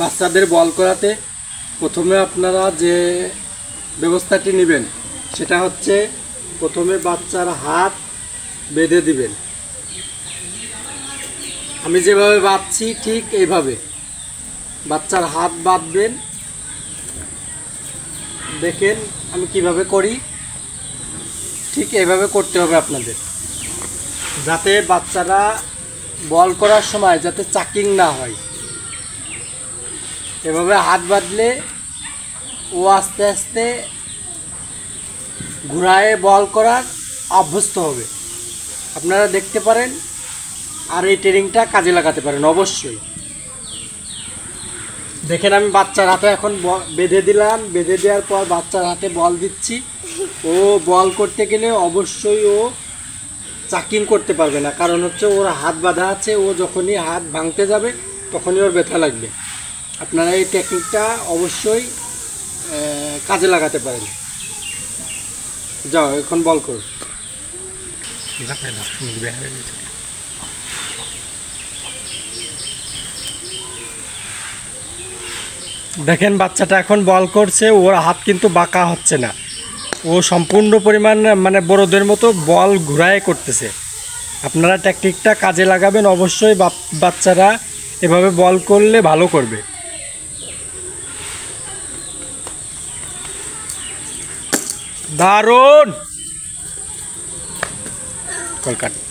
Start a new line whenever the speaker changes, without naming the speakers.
বাচ্চাদের বল করাতে প্রথমে আপনারা যে ব্যবস্থাটি নেবেন সেটা হচ্ছে প্রথমে বাচ্চার হাত বেঁধে দিবেন। আমি যেভাবে বাঁধছি ঠিক এইভাবে বাচ্চার হাত বাঁধবেন। দেখেন আমি কিভাবে করি, ঠিক এইভাবে করতে হবে আপনাদের, যাতে বাচ্চারা বল করার সময় যাতে চাকিং না হয়। এভাবে হাত বাঁধলে ও আস্তে আস্তে ঘুরায় বল করার অভ্যস্ত হবে। আপনারা দেখতে পারেন আর এই ট্রেনিংটা কাজে লাগাতে পারেন অবশ্যই। দেখেন আমি বাচ্চার হাতে এখন বেঁধে দিলাম, বেঁধে দেওয়ার পর বাচ্চার হাতে বল দিচ্ছি। ও বল করতে গেলে অবশ্যই ও চাকিং করতে পারবে না, কারণ হচ্ছে ওর হাত বাঁধা আছে। ও যখনই হাত ভাঙতে যাবে তখনই ওর ব্যথা লাগবে। আপনারা এই টেকনিকটা অবশ্যই কাজে লাগাতে পারেন। যাও এখন বল করো। দেখেন বাচ্চাটা এখন বল করছে, ওর হাত কিন্তু বাঁকা হচ্ছে না, ও সম্পূর্ণ পরিমাণ মানে বড়দের মতো বল ঘুরায় করতেছে। আপনারা টেকনিকটা কাজে লাগাবেন অবশ্যই। বাচ্চারা এভাবে বল করলে ভালো করবে। দারুণ কলকাতা।